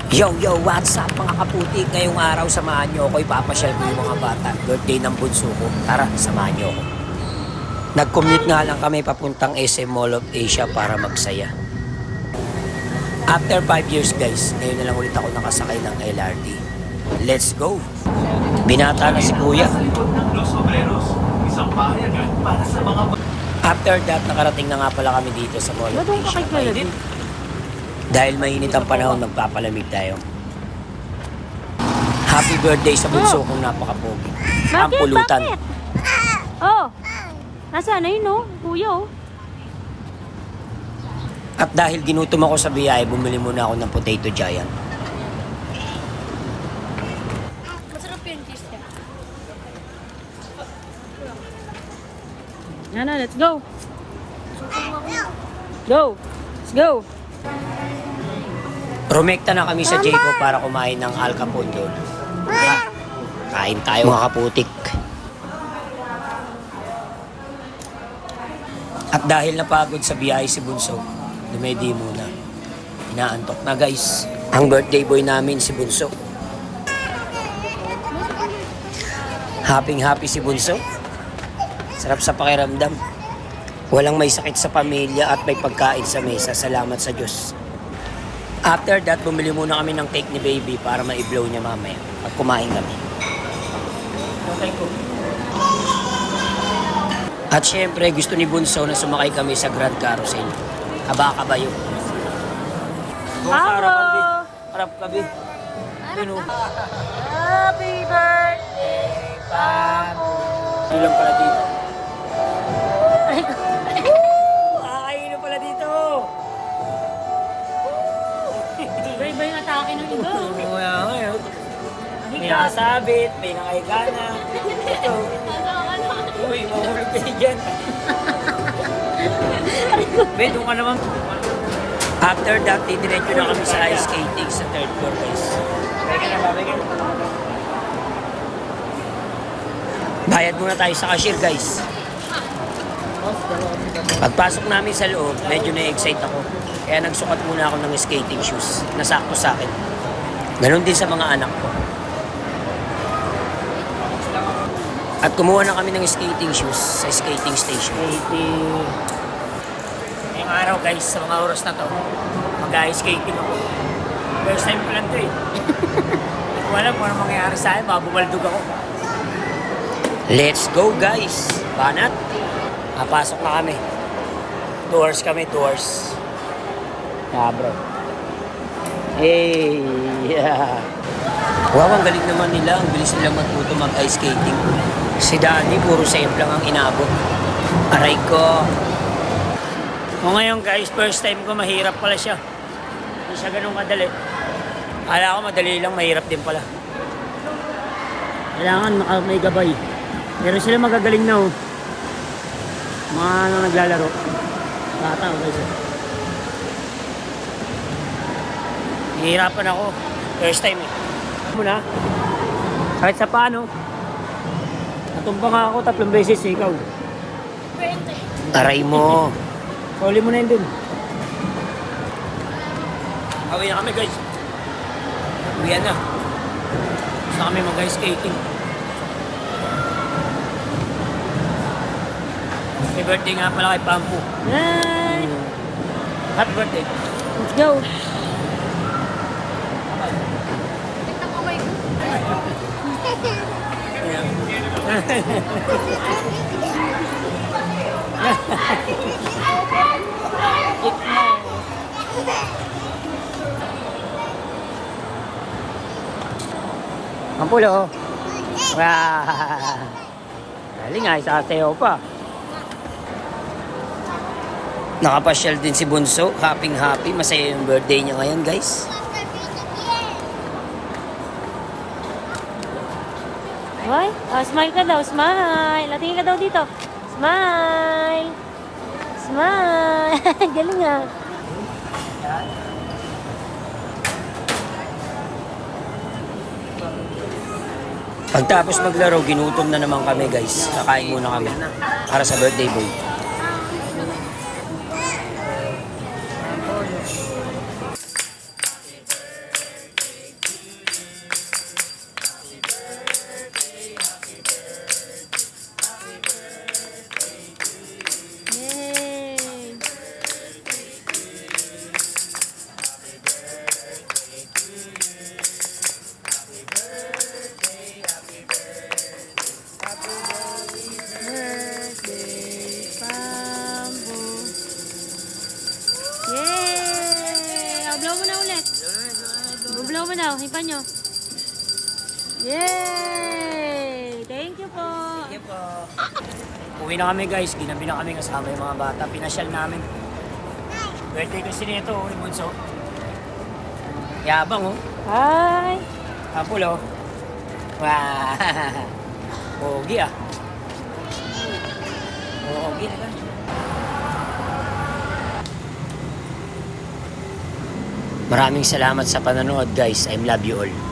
Yo, yo, what's up mga kaputik? Ngayong araw, samahan nyo ako. Ipapasyal ko yung mga bata. Birthday ng bunso ko. Tara, samahan nyo ako. Nag-commute nga lang kami papuntang SM Mall of Asia para magsaya. After 5 years guys, ngayon na lang ulit ako nakasakay ng LRT. Let's go! Binata na si Kuya. After that, nakarating na nga pala kami dito sa Mall of Asia. Dahil mainit ang panahon, magpapalamig tayo. Happy birthday sa bunso kong napakapogi. Ang pulutan. Bakit? Oh, nasaan na yun, oh? Kuya, oh. At dahil ginutom ako sa biyahe, bumili muna ako ng potato giant. Masarap yung cheese niya. Yan na, let's go. Go. Let's go. Rumekta na kami sa Jayco para kumain ng Al Capone doon. Kain tayo mga kaputik. At dahil napagod sa biyahe si Bunso, dumedi muna. Inaantok na guys. Ang birthday boy namin si Bunso. Happy si Bunso. Sarap sa pakiramdam. Walang may sakit sa pamilya at may pagkain sa mesa. Salamat sa Diyos. After that, bumili muna kami ng cake ni baby para ma-blow niya mamaya pag kumain kami. At syempre, gusto ni Bunso na sumakay kami sa Grand Carousel. Kaba-kaba yun. Hello! Harap ka, Bi. Happy birthday, Papo! Hindi lang pala dito. Kakain na pala dito. Iba-iba yung atake ng iba. May nakasabit, may nakaigana. Ito. Uy, mahulog kayo dyan. Ben, doon ka naman. After that, didiretso na kami sa ice skating sa third floor, guys. Bayad muna tayo sa cashier, guys. Pagpasok namin sa loob, medyo na-excite ako. Kaya nagsukat muna ako ng skating shoes na sakto sa akin. Ganon din sa mga anak ko. At kumuha na kami ng skating shoes sa skating station. Ngayong araw guys, sa mga oras na to, mag-ice skating ako. First time ko lang to eh. Hindi ko alam kung ano mangyayari sa akin, baka bumaldog ako. Let's go guys! Banat! Napasok na kami. 2 hours kami, 2 hours. Yeah, bro. Hey, yeah. Wow, ang galing naman nila. Ang bilis nila matuto mag-ice skating. Si Danny, puro safe lang ang inabot. Aray ko. O ngayon guys, first time ko, mahirap pala siya. Hindi siya ganun kadali. Kala ko madali lang, mahirap din pala. Kailangan may gabay. Pero sila magagaling na, oh. Mga naglalaro. Bata, guys. Nahihirapan ako. First time eh. Muna. Kahit sa paano. Natumba nga ako 3 beses eh, ikaw. Aray mo. Soli mo na yun dun. Away na kami guys. Uwian na. Gusto kami mag-ice skating. Happy birthday nga pala kay Pampu. Yay! Happy birthday. Let's go! Pampulo. Wow. Galing nga, isasayaw pa. Nakapasyal din si Bunso. Happy. Masaya yung birthday niya ngayon, guys. Hoy, oh, smile ka daw, smile. Latingin ka daw dito. Smile. Smile. Galing ah. Pagtapos maglaro, ginutom na naman kami, guys. Kakain muna kami para sa birthday boy. mo daw. Hipan nyo. Yay! Thank you po. Thank you po. Uwi na kami guys, ginabi na kami kasama yung mga bata. Pinasyal namin. Birthday kasi nito, ni Bunso. Yabang oh. Hi! Apple oh. Wow. Pogi ah. Pogi na lang. Maraming salamat sa panonood guys. I love you all.